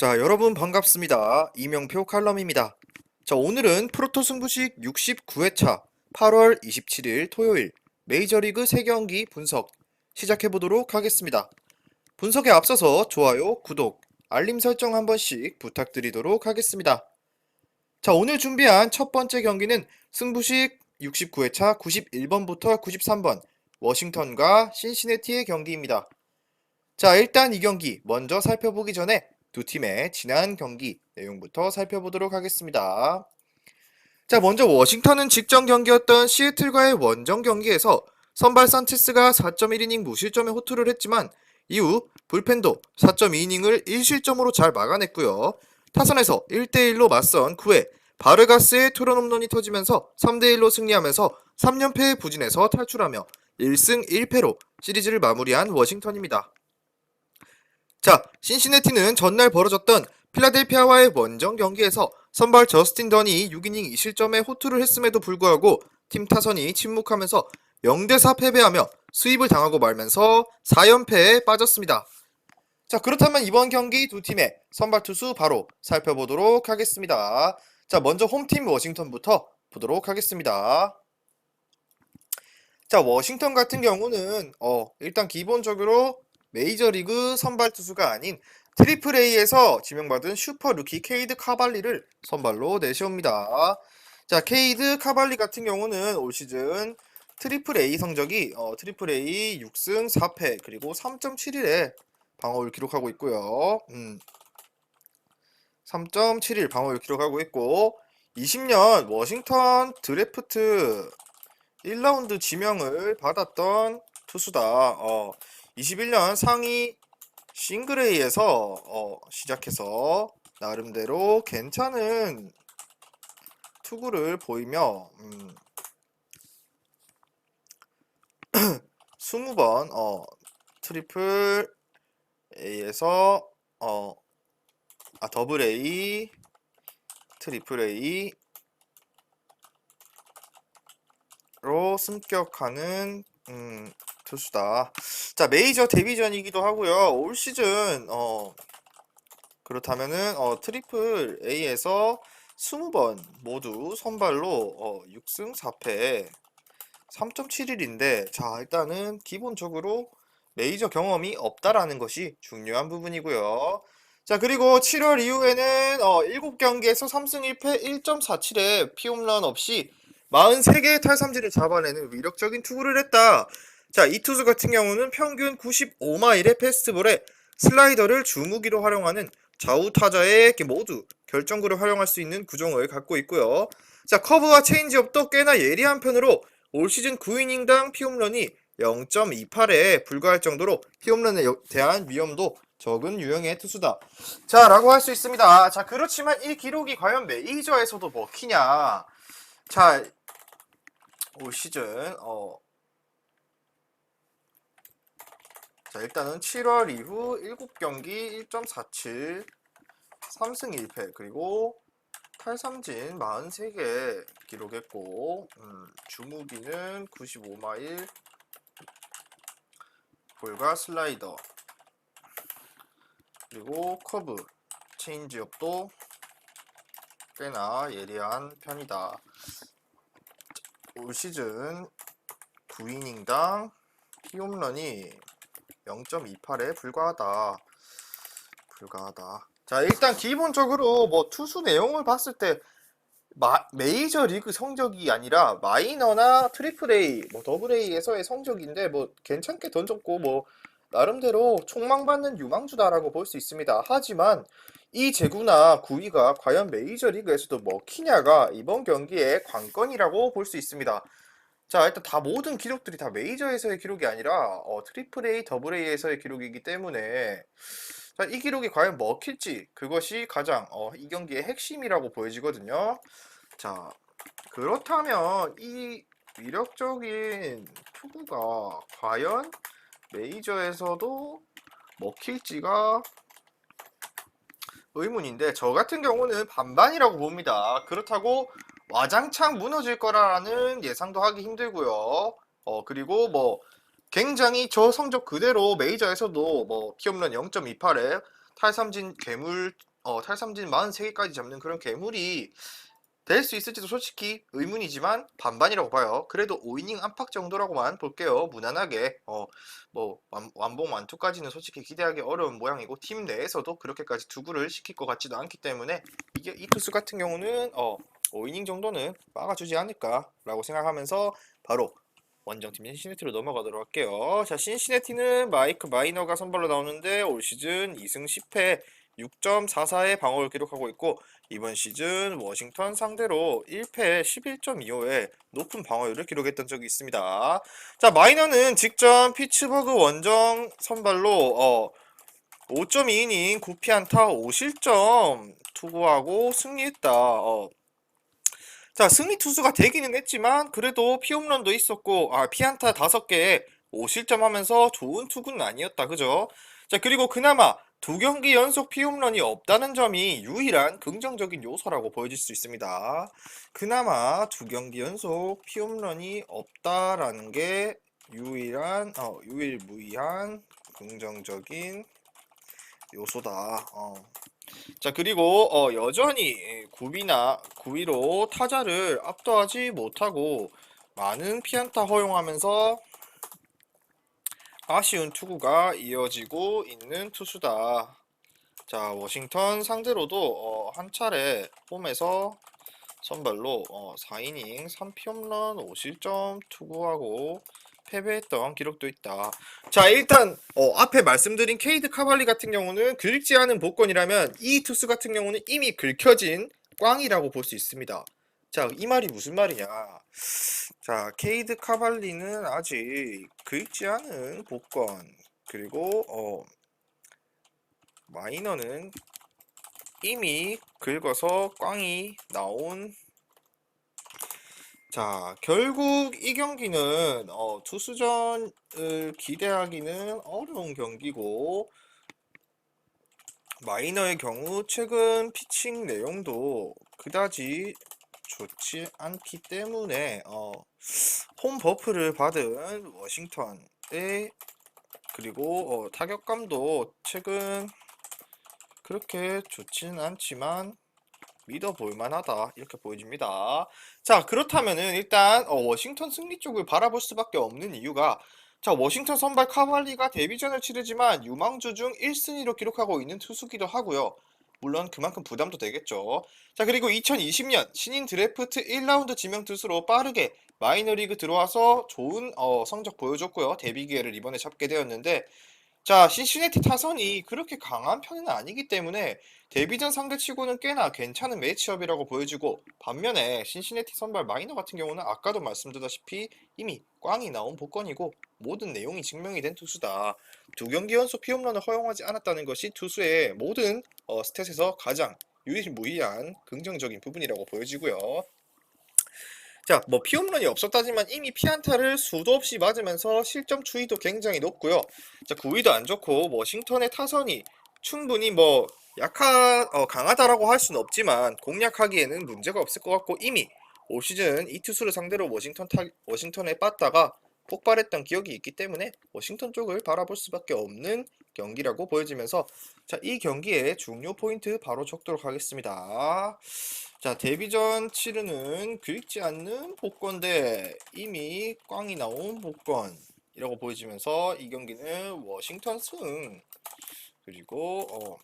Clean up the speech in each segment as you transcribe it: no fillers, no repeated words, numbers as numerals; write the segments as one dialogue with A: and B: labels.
A: 자, 여러분 반갑습니다. 이명표 칼럼입니다. 자, 오늘은 프로토 승부식 69회차 8월 27일 토요일 메이저리그 3경기 분석 시작해 보도록 하겠습니다. 분석에 앞서서 좋아요, 구독, 알림 설정 한 번씩 부탁드리도록 하겠습니다. 자, 오늘 준비한 첫 번째 경기는 승부식 69회차 91번부터 93번 워싱턴과 신시내티의 경기입니다. 자, 일단 이 경기 먼저 살펴보기 전에 두 팀의 지난 경기 내용부터 살펴보도록 하겠습니다. 자, 먼저 워싱턴은 직전 경기였던 시애틀과의 원정 경기에서 선발 산체스가 4.1이닝 무실점에 호투를 했지만 이후 불펜도 4.2이닝을 1실점으로 잘 막아냈고요. 타선에서 1대1로 맞선 9회 바르가스의 투런 홈런이 터지면서 3대1로 승리하면서 3연패의 부진에서 탈출하며 1승 1패로 시리즈를 마무리한 워싱턴입니다. 자, 신시내티는 전날 벌어졌던 필라델피아와의 원정 경기에서 선발 저스틴 던이 6이닝 2실점에 호투를 했음에도 불구하고 팀 타선이 침묵하면서 0대4 패배하며 수입을 당하고 말면서 4연패에 빠졌습니다. 자, 그렇다면 이번 경기 두 팀의 선발 투수 바로 살펴보도록 하겠습니다. 자, 먼저 홈팀 워싱턴부터 보도록 하겠습니다. 자, 워싱턴 같은 경우는 일단 기본적으로 메이저리그 선발 투수가 아닌 트리플 A에서 지명받은 슈퍼 루키 케이드 카발리를 선발로 내세웁니다. 자, 케이드 카발리 같은 경우는 올 시즌 트리플 A 성적이 트리플 A 6승 4패 그리고 3.71의 방어율 기록하고 있고요. 3.71 방어율 기록하고 있고 20년 워싱턴 드래프트 1라운드 지명을 받았던 투수다. 21년 상위 싱글A에서 시작해서 나름대로 괜찮은 투구를 보이며 20번 트리플 A에서 더블 A, 트리플 A 로 승격하는 투수다. 자, 메이저 데뷔전이기도 하고요. 올 시즌 그렇다면은 트리플 A에서 20번 모두 선발로 6승 4패 3.71인데 자, 일단은 기본적으로 메이저 경험이 없다라는 것이 중요한 부분이고요. 자, 그리고 7월 이후에는 7경기에서 3승 1패 1.47에 피홈런 없이 43개의 탈삼진을 잡아내는 위력적인 투구를 했다. 자, 이 투수 같은 경우는 평균 95마일의 패스트볼에 슬라이더를 주무기로 활용하는 좌우 타자의 모두 결정구를 활용할 수 있는 구종을 갖고 있고요. 자, 커브와 체인지업도 꽤나 예리한 편으로 올 시즌 9이닝당 피홈런이 0.28에 불과할 정도로 피홈런에 대한 위험도 적은 유형의 투수다. 자, 라고 할 수 있습니다. 자, 그렇지만 이 기록이 과연 메이저에서도 먹히냐? 자, 올 시즌 자, 일단은 7월 이후 7경기 1.47 3승 1패 그리고 탈삼진 43개 기록했고 주무기는 95마일 볼과 슬라이더 그리고 커브 체인지업도 꽤나 예리한 편이다. 올 시즌 9이닝당 피홈런이 0.28에 불과하다. 자, 일단 기본적으로 투수 내용을 봤을 때 메이저리그 성적이 아니라 마이너나 트리플 A, 더블 A에서의 성적인데 괜찮게 던졌고 나름대로 촉망받는 유망주다라고 볼 수 있습니다. 하지만 이 제구나 구위가 과연 메이저리그에서도 먹히냐가 이번 경기의 관건이라고 볼 수 있습니다. 자, 일단 모든 기록들이 다 메이저에서의 기록이 아니라 트리플 A, 더블 A에서의 기록이기 때문에 자, 이 기록이 과연 먹힐지 그것이 가장 이 경기의 핵심이라고 보여지거든요. 자, 그렇다면 이 위력적인 투구가 과연 메이저에서도 먹힐지가 의문인데 저 같은 경우는 반반이라고 봅니다. 그렇다고 와장창 무너질 거라는 예상도 하기 힘들고요. 그리고 굉장히 저 성적 그대로 메이저에서도 피홈런 0.28에 탈삼진 괴물 탈삼진 43개까지 잡는 그런 괴물이 될 수 있을지도 솔직히 의문이지만 반반이라고 봐요. 그래도 5이닝 안팎 정도라고만 볼게요. 무난하게. 완봉 완투까지는 솔직히 기대하기 어려운 모양이고, 팀 내에서도 그렇게까지 투구를 시킬 것 같지도 않기 때문에, 이 투수 같은 경우는 5이닝 정도는 막아주지 않을까라고 생각하면서 바로 원정팀 신시내티로 넘어가도록 할게요. 자, 신시내티는 마이크 마이너가 선발로 나오는데 올 시즌 2승 10패 6.44의 방어를 기록하고 있고, 이번 시즌 워싱턴 상대로 1패 11.25의 높은 방어율을 기록했던 적이 있습니다. 자, 마이너는 직전 피츠버그 원정 선발로 5.2이닝 9피안타 5실점 투구하고 승리했다. 자, 승리 투수가 되기는 했지만 그래도 피홈런도 있었고, 피안타 5개에 5실점 하면서 좋은 투구는 아니었다. 그죠? 자, 그리고 그나마 2경기 연속 피홈런이 없다는 점이 유일한 긍정적인 요소라고 보여질 수 있습니다. 그나마 2경기 연속 피홈런이 없다라는 게 유일무이한 긍정적인 요소다. 자, 그리고 여전히 9위로 타자를 압도하지 못하고 많은 피안타 허용하면서 아쉬운 투구가 이어지고 있는 투수다. 자, 워싱턴 상대로도 한 차례 홈에서 선발로 4이닝 3피홈런 5실점 투구하고 패배했던 기록도 있다. 자, 일단 앞에 말씀드린 케이드 카발리 같은 경우는 긁지 않은 복권이라면 이 투수 같은 경우는 이미 긁혀진 꽝이라고 볼 수 있습니다. 자, 이 말이 무슨 말이냐? 자, 케이드 카발리는 아직 긁지 않은 복권, 그리고 마이너는 이미 긁어서 꽝이 나온. 자, 결국 이 경기는 투수전을 기대하기는 어려운 경기고, 마이너의 경우 최근 피칭 내용도 그다지 좋지 않기 때문에 홈 버프를 받은 워싱턴의, 그리고 타격감도 최근 그렇게 좋지는 않지만 믿어볼 만하다, 이렇게 보여집니다. 자, 그렇다면은 일단 워싱턴 승리 쪽을 바라볼 수밖에 없는 이유가, 자, 워싱턴 선발 카발리가 데뷔전을 치르지만 유망주 중 1순위로 기록하고 있는 투수기도 하고요. 물론 그만큼 부담도 되겠죠. 자, 그리고 2020년 신인 드래프트 1라운드 지명 투수로 빠르게 마이너리그 들어와서 좋은 성적 보여줬고요. 데뷔 기회를 이번에 잡게 되었는데, 자, 신시내티 타선이 그렇게 강한 편은 아니기 때문에 데뷔전 상대치고는 꽤나 괜찮은 매치업이라고 보여지고, 반면에 신시내티 선발 마이너 같은 경우는 아까도 말씀드렸다시피 이미 꽝이 나온 복권이고 모든 내용이 증명이 된 투수다. 2경기 연속 피홈런을 허용하지 않았다는 것이 투수의 모든 스탯에서 가장 유일무이한 긍정적인 부분이라고 보여지고요. 자, 피홈런이 없었다지만 이미 피안타를 수도 없이 맞으면서 실점 추이도 굉장히 높고요. 자, 구위도 안 좋고 워싱턴의 타선이 충분히 강하다라고 할 수는 없지만 공략하기에는 문제가 없을 것 같고, 이미 올 시즌 이 투수를 상대로 워싱턴에 빠다가 폭발했던 기억이 있기 때문에 워싱턴 쪽을 바라볼 수밖에 없는 경기라고 보여지면서, 자, 이 경기의 중요 포인트 바로 적도록 하겠습니다. 자, 데뷔전 치르는 긁지 않는 복권 대 이미 꽝이 나온 복권이라고 보여지면서 이 경기는 워싱턴 승, 그리고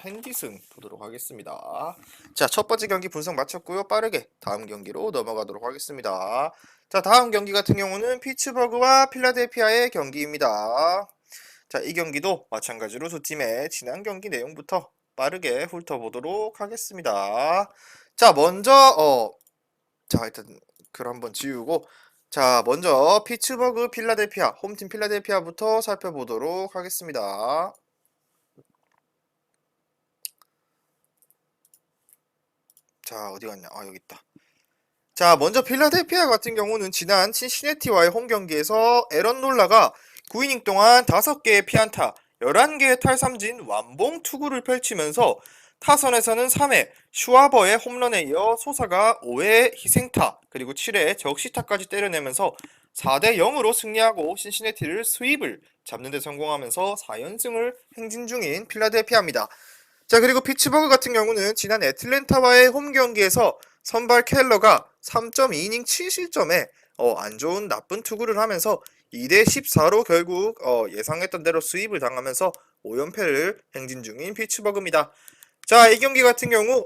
A: 핸디 승 보도록 하겠습니다. 자, 첫 번째 경기 분석 마쳤고요. 빠르게 다음 경기로 넘어가도록 하겠습니다. 자, 다음 경기 같은 경우는 피츠버그와 필라델피아의 경기입니다. 자, 이 경기도 마찬가지로 두 팀의 지난 경기 내용부터 빠르게 훑어보도록 하겠습니다. 자, 먼저 일단 글 한번 지우고, 자, 먼저 피츠버그 필라델피아, 홈팀 필라델피아부터 살펴보도록 하겠습니다. 자, 어디 갔냐? 여기 있다. 자, 먼저 필라델피아 같은 경우는 지난 신시내티와의 홈 경기에서 에런 놀라가 9이닝 동안 5개의 피안타, 11개의 탈삼진 완봉 투구를 펼치면서 타선에서는 3회 슈와버의 홈런에 이어 소사가 5회 희생타, 그리고 7회 적시타까지 때려내면서 4대 0으로 승리하고 신시내티를 스윕을 잡는 데 성공하면서 4연승을 행진 중인 필라델피아입니다. 자, 그리고 피츠버그 같은 경우는 지난 애틀랜타와의 홈 경기에서 선발 켈러가 3.2이닝 7실점에 안 좋은 나쁜 투구를 하면서 2대 14로 결국 예상했던 대로 수입을 당하면서 5연패를 행진 중인 피츠버그입니다. 자, 이 경기 같은 경우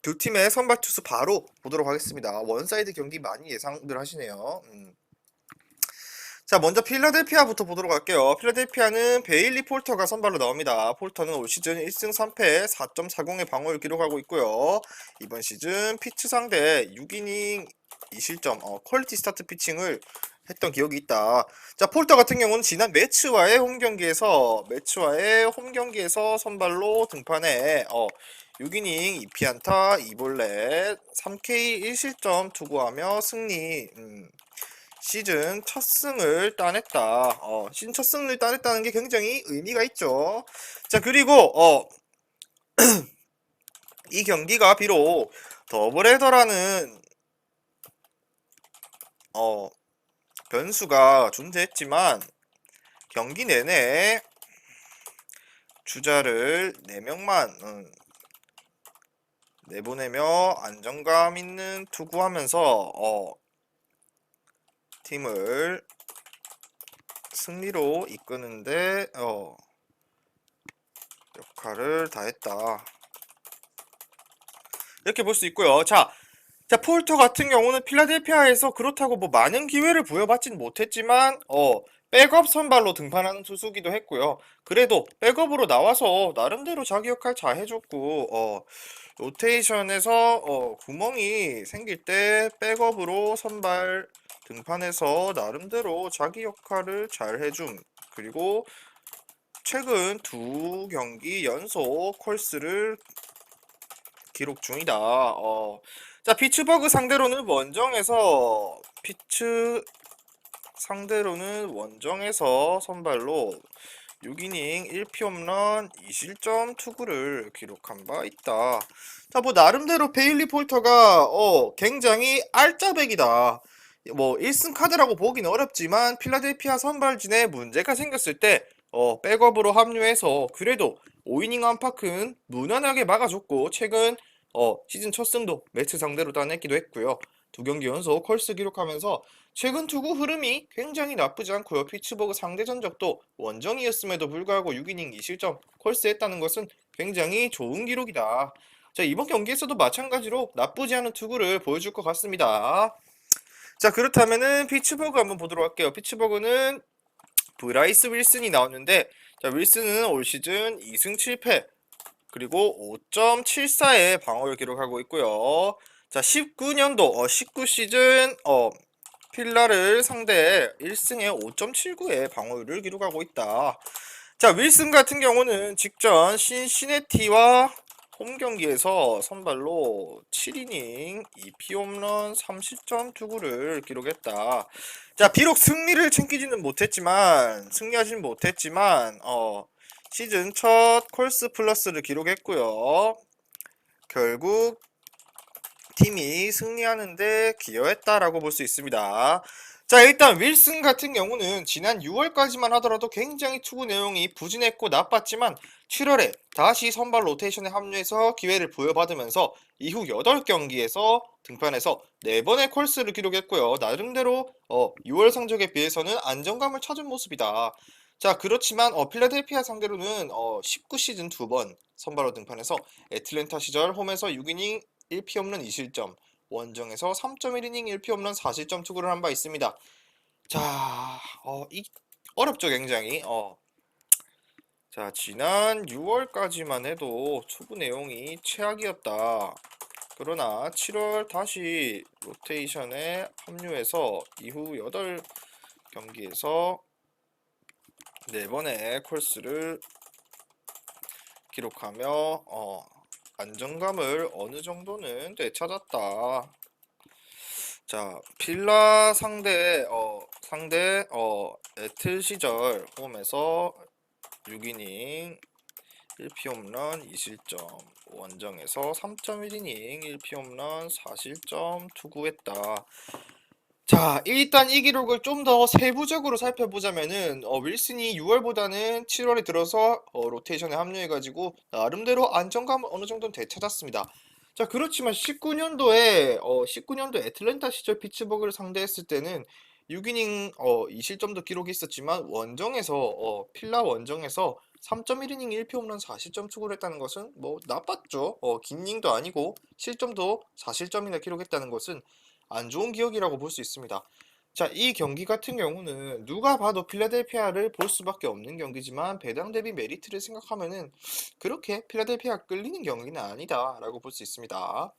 A: 두 팀의 선발 투수 바로 보도록 하겠습니다. 원사이드 경기 많이 예상들 하시네요. 자, 먼저 필라델피아부터 보도록 할게요. 필라델피아는 베일리 폴터가 선발로 나옵니다. 폴터는 올 시즌 1승 3패 4.40의 방어를 기록하고 있고요. 이번 시즌 피츠 상대 6이닝 2실점 퀄리티 스타트 피칭을 했던 기억이 있다. 자, 폴터 같은 경우는 지난 매츠와의 홈 경기에서 선발로 등판해 6이닝 2피안타 2볼넷 3K 1실점 투구하며 승리. 시즌 첫 승을 따냈다. 시즌 첫 승을 따냈다는 게 굉장히 의미가 있죠. 자, 그리고 이 경기가 비록 더블헤더라는 변수가 존재했지만 경기 내내 주자를 4명만 내보내며 안정감 있는 투구하면서 팀을 승리로 이끄는데 역할을 다했다. 이렇게 볼 수 있고요. 자, 폴터 같은 경우는 필라델피아에서 그렇다고 뭐 많은 기회를 부여받진 못했지만 백업 선발로 등판하는 투수기도 했고요. 그래도 백업으로 나와서 나름대로 자기 역할 잘 해줬고 로테이션에서 구멍이 생길 때 백업으로 선발 등판해서 나름대로 자기 역할을 잘 해줌. 그리고 최근 두 경기 연속 콜스를 기록 중이다. 자, 피츠버그 상대로는 원정에서 선발로 6이닝 1피 홈런 2실점 투구를 기록한 바 있다. 자, 뭐 나름대로 베일리 폴터가 굉장히 알짜배기다. 뭐 1승 카드라고 보기는 어렵지만 필라델피아 선발진에 문제가 생겼을 때 백업으로 합류해서 그래도 5이닝 안팎은 무난하게 막아줬고 최근 시즌 첫 승도 매츠 상대로 따냈기도 했고요. 두 경기 연속 컬스 기록하면서 최근 투구 흐름이 굉장히 나쁘지 않고요. 피츠버그 상대 전적도 원정이었음에도 불구하고 6이닝 2실점 컬스했다는 것은 굉장히 좋은 기록이다. 자, 이번 경기에서도 마찬가지로 나쁘지 않은 투구를 보여줄 것 같습니다. 자, 그렇다면은 피츠버그 한번 보도록 할게요. 피츠버그는 브라이스 윌슨이 나왔는데, 자, 윌슨은 올 시즌 2승 7패 그리고 5.74의 방어를 기록하고 있고요. 자, 19년도 19 시즌 필라를 상대 1승에 5.79의 방어율을 기록하고 있다. 자, 윌슨 같은 경우는 직전 신시내티와 홈 경기에서 선발로 7이닝 2피 홈런 3실점 투구를 기록했다. 자, 비록 승리하진 못했지만 시즌 첫 콜스 플러스를 기록했고요. 결국 팀이 승리하는데 기여했다라고 볼 수 있습니다. 자, 일단 윌슨 같은 경우는 지난 6월까지만 하더라도 굉장히 투구 내용이 부진했고 나빴지만 7월에 다시 선발 로테이션에 합류해서 기회를 부여받으면서 이후 8경기에서 등판해서 4번의 콜스를 기록했고요. 나름대로 6월 성적에 비해서는 안정감을 찾은 모습이다. 자, 그렇지만 필라델피아 상대로는 19 시즌 2번 선발로 등판해서 애틀랜타 시절 홈에서 6이닝 1피 홈런 2실점, 원정에서 3.1이닝 1피 홈런 4실점 투구를 한 바 있습니다. 자, 어렵죠, 굉장히. 자, 지난 6월까지만 해도 투구 내용이 최악이었다. 그러나 7월 다시 로테이션에 합류해서 이후 8경기에서 4번의 콜스를 기록하며 안정감을 어느 정도는 되찾았다. 자, 필라 상대 애틀 시절 홈에서 6이닝 1피 홈런 2실점, 원정에서 3.1이닝 1피 홈런 4실점 투구했다. 자, 일단 이 기록을 좀 더 세부적으로 살펴보자면은 윌슨이 6월보다는 7월에 들어서 로테이션에 합류해가지고 나름대로 안정감을 어느 정도는 되찾았습니다. 자, 그렇지만 19년도 애틀랜타 시절 피츠버그를 상대했을 때는 6이닝 2실점도 기록이 있었지만 필라 원정에서 3.1이닝 1피 홈런 4실점 투구를 했다는 것은 뭐 나빴죠. 긴 이닝도 아니고 실점도 4실점이나 기록했다는 것은 안 좋은 기억이라고 볼 수 있습니다. 자, 이 경기 같은 경우는 누가 봐도 필라델피아를 볼 수밖에 없는 경기지만 배당 대비 메리트를 생각하면은 그렇게 필라델피아가 끌리는 경기는 아니다라고 볼 수 있습니다.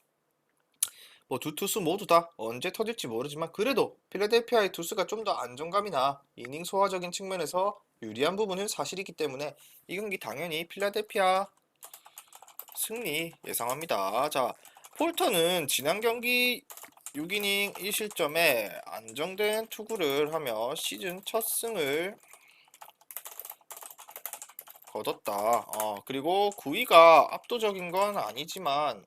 A: 뭐 두 투수 모두 다 언제 터질지 모르지만 그래도 필라델피아의 투수가 좀 더 안정감이나 이닝 소화적인 측면에서 유리한 부분은 사실이기 때문에 이 경기 당연히 필라델피아 승리 예상합니다. 자, 폴터는 지난 경기 6이닝 1실점에 안정된 투구를 하며 시즌 첫 승을 거뒀다. 그리고 9위가 압도적인 건 아니지만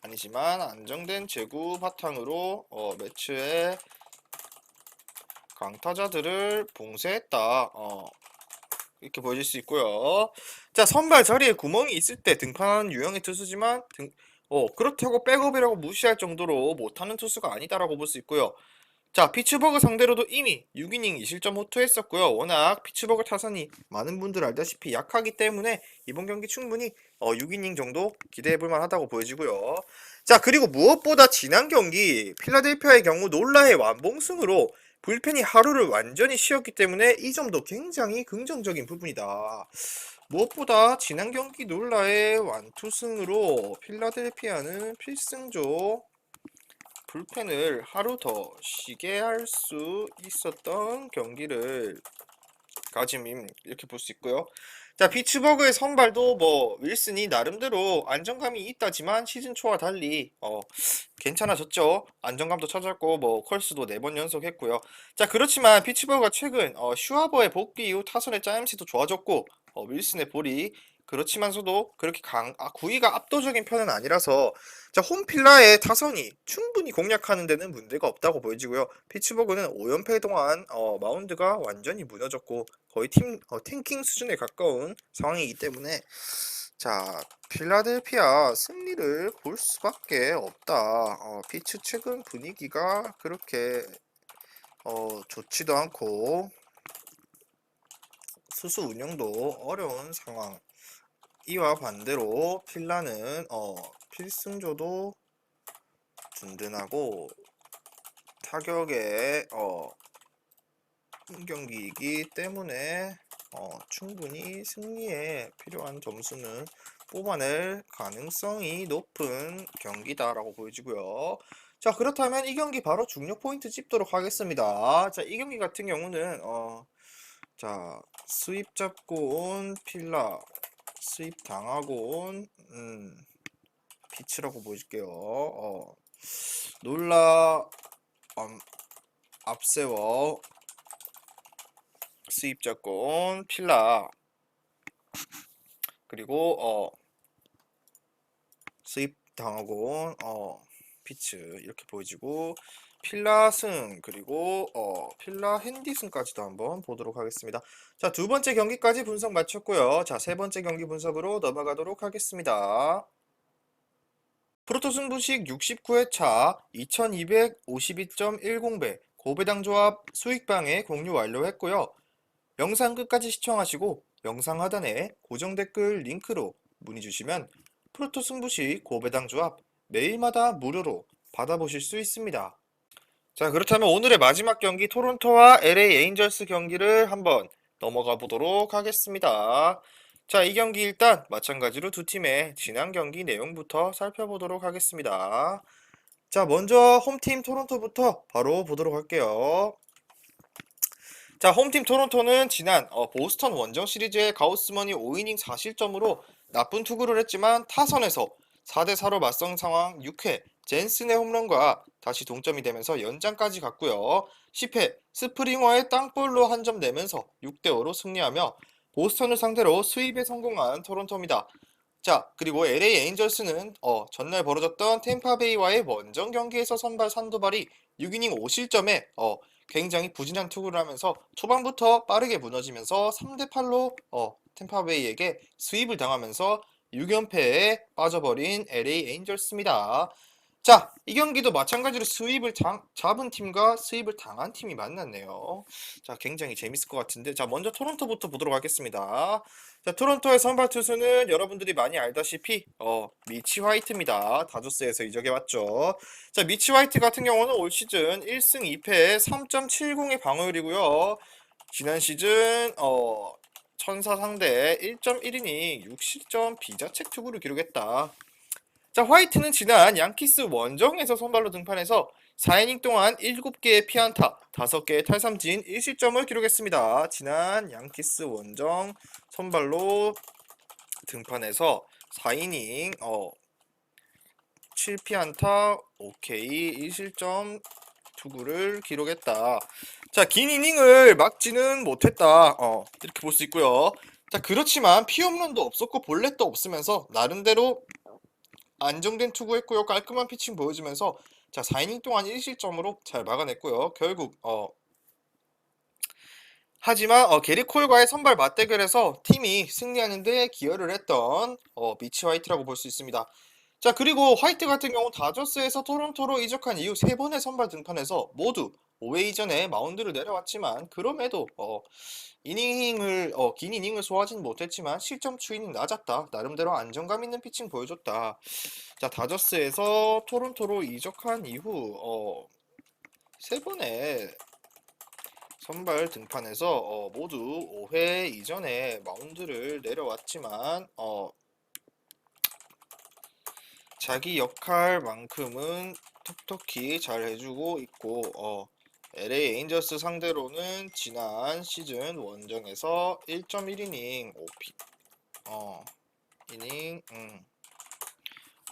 A: 안정된 제구 바탕으로 매치에 강타자들을 봉쇄했다. 이렇게 보여질 수 있고요. 자, 선발 자리에 구멍이 있을 때 등판하는 유형의 투수지만 그렇다고 백업이라고 무시할 정도로 못하는 투수가 아니다라고 볼 수 있고요. 자, 피츠버그 상대로도 이미 6이닝 2실점 호투했었고요. 워낙 피츠버그 타선이 많은 분들 알다시피 약하기 때문에 이번 경기 충분히 6이닝 정도 기대해볼 만하다고 보여지고요. 자, 그리고 무엇보다 지난 경기 필라델피아의 경우 놀라의 완봉승으로 불펜이 하루를 완전히 쉬었기 때문에 이 점도 굉장히 긍정적인 부분이다. 무엇보다 지난 경기 놀라의 완투승으로 필라델피아는 필승조 불펜을 하루 더 쉬게 할 수 있었던 경기를 가짐 이렇게 볼 수 있고요. 자, 피츠버그의 선발도 뭐 윌슨이 나름대로 안정감이 있다지만 시즌 초와 달리 괜찮아졌죠. 안정감도 찾았고 뭐 컬스도 4번 연속했고요. 자, 그렇지만 피츠버그가 최근 슈아버의 복귀 이후 타선의 짜임새도 좋아졌고 윌슨의 볼이 그렇지만서도 그렇게 9위가 압도적인 편은 아니라서 자, 홈필라의 타선이 충분히 공략하는 데는 문제가 없다고 보여지고요. 피츠버그는 5연패 동안 마운드가 완전히 무너졌고 거의 탱킹 수준에 가까운 상황이기 때문에 자, 필라델피아 승리를 볼 수밖에 없다. 피츠 최근 분위기가 그렇게 좋지도 않고 수수 운영도 어려운 상황. 이와 반대로 필라는 필승조도 든든하고 타격에 경기이기 때문에 충분히 승리에 필요한 점수는 뽑아낼 가능성이 높은 경기다라고 보여지고요. 자, 그렇다면 이 경기 바로 중요 포인트 짚도록 하겠습니다. 자, 이 경기 같은 경우는 자, 스윕 잡고 온 필라, 스윕 당하고 온 피츠라고 보여줄게요. 놀라 앞세워 스윕 잡고 온 필라 그리고 스윕 당하고 온 피츠 이렇게 보여지고 필라승 그리고 필라 핸디승까지도 한번 보도록 하겠습니다. 자, 두 번째 경기까지 분석 마쳤고요. 자, 세 번째 경기 분석으로 넘어가도록 하겠습니다. 프로토 승부식 69회차 2252.10배 고배당 조합 수익방에 공유 완료했고요. 영상 끝까지 시청하시고 영상 하단에 고정 댓글 링크로 문의 주시면 프로토 승부식 고배당 조합 매일마다 무료로 받아보실 수 있습니다. 자, 그렇다면 오늘의 마지막 경기 토론토와 LA 에인절스 경기를 한번 넘어가 보도록 하겠습니다. 자, 이 경기 일단 마찬가지로 두 팀의 지난 경기 내용부터 살펴보도록 하겠습니다. 자, 먼저 홈팀 토론토부터 바로 보도록 할게요. 자, 홈팀 토론토는 지난 보스턴 원정 시리즈의 가우스먼이 5이닝 4실점으로 나쁜 투구를 했지만 타선에서 4대4로 맞선 상황 6회 젠슨의 홈런과 다시 동점이 되면서 연장까지 갔고요. 10회 스프링어의 땅볼로 한 점 내면서 6대5로 승리하며 보스턴을 상대로 스윕에 성공한 토론토입니다. 자, 그리고 LA 에인절스는 전날 벌어졌던 템파베이와의 원정 경기에서 선발 산도발이 6이닝 5실점에 굉장히 부진한 투구를 하면서 초반부터 빠르게 무너지면서 3대 8로 템파베이에게 스윕을 당하면서 6연패에 빠져버린 LA 에인절스입니다. 자, 이 경기도 마찬가지로 스윕을 잡은 팀과 스윕을 당한 팀이 만났네요. 자, 굉장히 재밌을 것 같은데, 자, 먼저 토론토부터 보도록 하겠습니다. 자, 토론토의 선발 투수는 여러분들이 많이 알다시피 미치 화이트입니다. 다저스에서 이적해왔죠. 자, 미치 화이트 같은 경우는 올 시즌 1승 2패에 3.70의 방어율이고요. 지난 시즌 천사 상대 1.1이닝 6실점 비자책 투구를 기록했다. 자, 화이트는 지난 양키스 원정에서 선발로 등판해서 4이닝 동안 7개의 피안타, 5개의 탈삼진, 1실점을 기록했습니다. 지난 양키스 원정 선발로 등판해서 4이닝 7피안타, 오케이, 1실점 투구를 기록했다. 자, 긴 이닝을 막지는 못했다. 이렇게 볼 수 있고요. 자, 그렇지만 피홈런도 없었고 볼넷도 없으면서 나름대로 안정된 투구했고요. 깔끔한 피칭 보여주면서 자, 4이닝 동안 1실점으로 잘 막아냈고요. 결국 하지만 게리 콜과의 선발 맞대결에서 팀이 승리하는 데 기여를 했던 미치 화이트라고 볼 수 있습니다. 자, 그리고 화이트 같은 경우 다저스에서 토론토로 이적한 이후 3번의 선발 등판에서 모두 5회 이전에 마운드를 내려왔지만 그럼에도 긴 이닝을 소화하진 못했지만 실점 추이는 낮았다. 나름대로 안정감 있는 피칭 보여줬다. 자, 다저스에서 토론토로 이적한 이후 3번의 선발 등판에서 모두 5회 이전에 마운드를 내려왔지만 자기 역할만큼은 톡톡히 잘 해주고 있고 LA 에인저스 상대로는 지난 시즌 원정에서 1.1이닝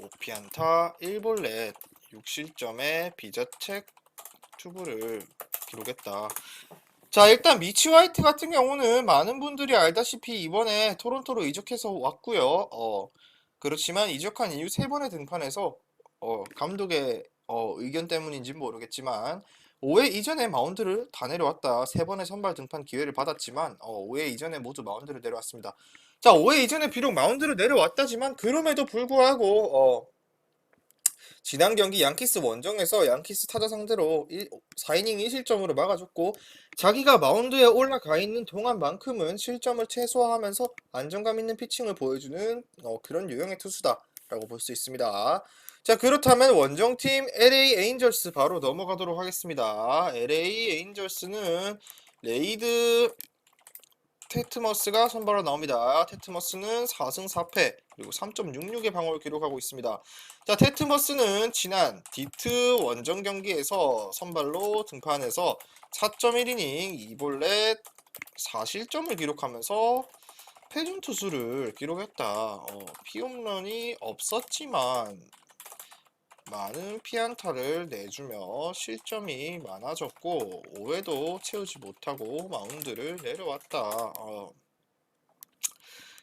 A: 5피안타 1볼넷 6실점의 비자책 투구를 기록했다. 자, 일단 미치 화이트 같은 경우는 많은 분들이 알다시피 이번에 토론토로 이적해서 왔고요. 그렇지만 이적한 이후 3번의 등판에서 감독의 의견 때문인지 모르겠지만 5회 이전에 마운드를 다 내려왔다. 3번의 선발 등판 기회를 받았지만 5회 이전에 모두 마운드를 내려왔습니다. 자, 5회 이전에 비록 마운드를 내려왔다지만 그럼에도 불구하고 지난 경기 양키스 원정에서 양키스 타자 상대로 4이닝 1실점으로 막아줬고 자기가 마운드에 올라가 있는 동안만큼은 실점을 최소화하면서 안정감 있는 피칭을 보여주는 그런 유형의 투수다라고 볼 수 있습니다. 자, 그렇다면 원정팀 LA 에인절스 바로 넘어가도록 하겠습니다. LA 에인절스는 레이드 테트머스가 선발로 나옵니다. 테트머스는 4승 4패 그리고 3.66의 방어를 기록하고 있습니다. 자, 테트머스는 지난 디트 원정 경기에서 선발로 등판해서 4.1이닝 2볼넷 4실점을 기록하면서 패전 투수를 기록했다. 피홈런이 없었지만 많은 피안타를 내주며 실점이 많아졌고 5회도 채우지 못하고 마운드를 내려왔다.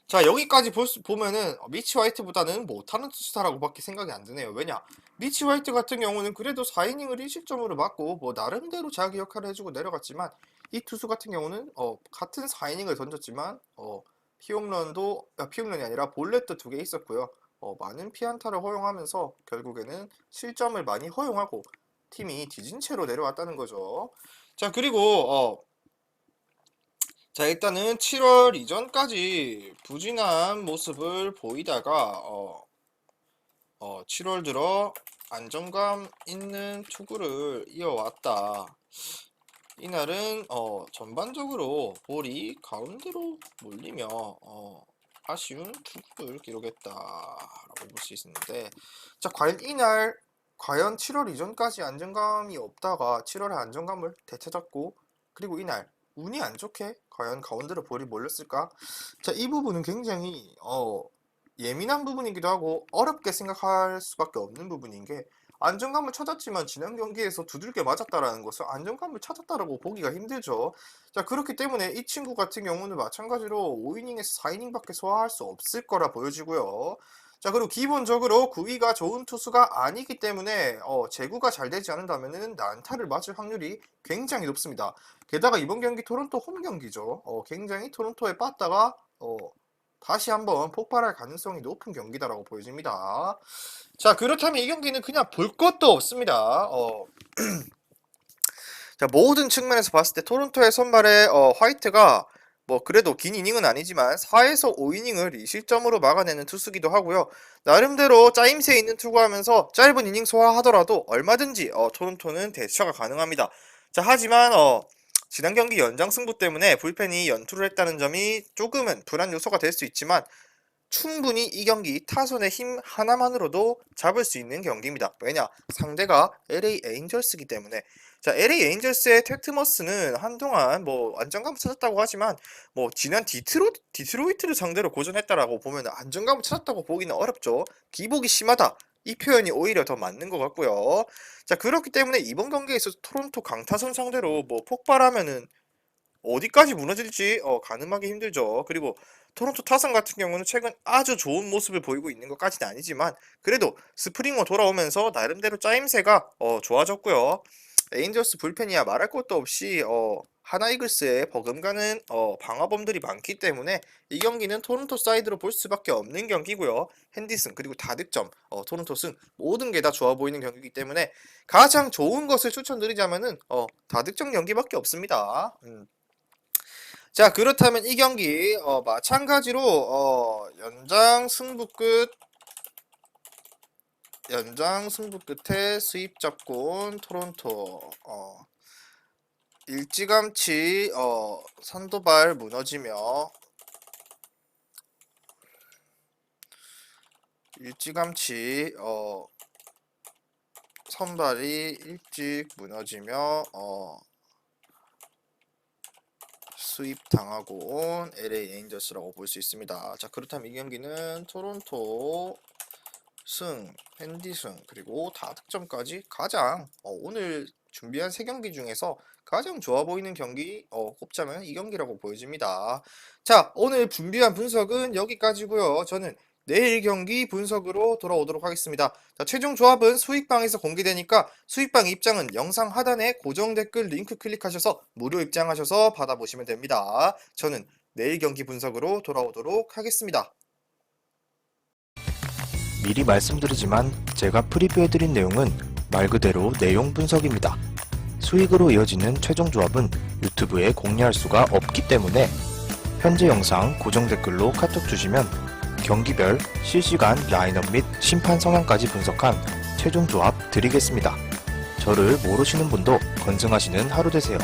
A: 자, 여기까지 보면은 미치 화이트보다는 못하는 투수다라고 밖에 생각이 안 드네요. 왜냐? 미치 화이트 같은 경우는 그래도 4이닝을 1실점으로 맞고 뭐 나름대로 자기 역할을 해주고 내려갔지만 이 투수 같은 경우는 같은 4이닝을 던졌지만 피홈런이 아니라 볼넷도 2개 있었고요. 많은 피안타를 허용하면서 결국에는 실점을 많이 허용하고 팀이 뒤진 채로 내려왔다는 거죠. 자, 그리고 자, 일단은 7월 이전까지 부진한 모습을 보이다가 7월 들어 안정감 있는 투구를 이어왔다. 이날은 전반적으로 볼이 가운데로 몰리며 아쉬운 투구를 기록했다라고 볼 수 있는데, 자, 과연 7월 이전까지 안정감이 없다가 7월에 안정감을 되찾았고 그리고 이날 운이 안 좋게 과연 가운데로 볼이 몰렸을까? 자, 이 부분은 굉장히 예민한 부분이기도 하고 어렵게 생각할 수밖에 없는 부분인 게 안정감을 찾았지만 지난 경기에서 두들겨 맞았다라는 것은 안정감을 찾았다라고 보기가 힘들죠. 자, 그렇기 때문에 이 친구 같은 경우는 마찬가지로 5이닝에서 4이닝밖에 소화할 수 없을 거라 보여지고요. 자, 그리고 기본적으로 구위가 좋은 투수가 아니기 때문에 제구가 잘 되지 않는다면은 난타를 맞을 확률이 굉장히 높습니다. 게다가 이번 경기 토론토 홈 경기죠. 굉장히 토론토에 빠다가 다시 한번 폭발할 가능성이 높은 경기다라고 보여집니다. 자, 그렇다면 이 경기는 그냥 볼 것도 없습니다. 자, 모든 측면에서 봤을 때 토론토의 선발의 화이트가 뭐 그래도 긴 이닝은 아니지만 4에서 5이닝을 2실점으로 막아내는 투수기도 하고요. 나름대로 짜임새 있는 투구하면서 짧은 이닝 소화하더라도 얼마든지 토론토는 대처가 가능합니다. 자, 하지만 지난 경기 연장 승부 때문에 불펜이 연투를 했다는 점이 조금은 불안 요소가 될 수 있지만 충분히 이 경기 타선의 힘 하나만으로도 잡을 수 있는 경기입니다. 왜냐? 상대가 LA 에인절스이기 때문에. 자, LA 에인절스의 테트머스는 한동안 뭐 안정감을 찾았다고 하지만 뭐 지난 디트로이트를 상대로 고전했다라고 보면 안정감을 찾았다고 보기는 어렵죠. 기복이 심하다. 이 표현이 오히려 더 맞는 것 같고요. 자, 그렇기 때문에 이번 경기에서 토론토 강타선 상대로 뭐 폭발하면은 어디까지 무너질지 가늠하기 힘들죠. 그리고 토론토 타선 같은 경우는 최근 아주 좋은 모습을 보이고 있는 것까지는 아니지만 그래도 스프링어 돌아오면서 나름대로 짜임새가 좋아졌고요. 에인저스 불펜이야 말할 것도 없이 하나이글스에 버금가는 방어범들이 많기 때문에 이 경기는 토론토 사이드로 볼 수밖에 없는 경기고요. 핸디슨 그리고 다득점, 토론토 승 모든 게 다 좋아 보이는 경기이기 때문에 가장 좋은 것을 추천드리자면은 다득점 경기밖에 없습니다. 자, 그렇다면 이 경기 마찬가지로 연장 승부 끝에 수입 잡고온 토론토 일찌감치 선도발 무너지며 일찌감치 선발이 일찍 무너지며 수입당하고 온 LA 에인저스라고 볼 수 있습니다. 자, 그렇다면 이 경기는 토론토 승, 핸디 승, 그리고 다득점까지 가장 오늘 준비한 3경기 중에서 가장 좋아 보이는 경기 꼽자면 이 경기라고 보여집니다. 자, 오늘 준비한 분석은 여기까지고요. 저는 내일 경기 분석으로 돌아오도록 하겠습니다. 자, 최종 조합은 수익방에서 공개되니까 수익방 입장은 영상 하단에 고정 댓글 링크 클릭하셔서 무료 입장하셔서 받아보시면 됩니다. 저는 내일 경기 분석으로 돌아오도록 하겠습니다.
B: 미리 말씀드리지만 제가 프리뷰해드린 내용은 말 그대로 내용 분석입니다. 수익으로 이어지는 최종 조합은 유튜브에 공개할 수가 없기 때문에 현재 영상 고정 댓글로 카톡 주시면 경기별 실시간 라인업 및 심판 성향까지 분석한 최종 조합 드리겠습니다. 저를 모르시는 분도 건승하시는 하루 되세요.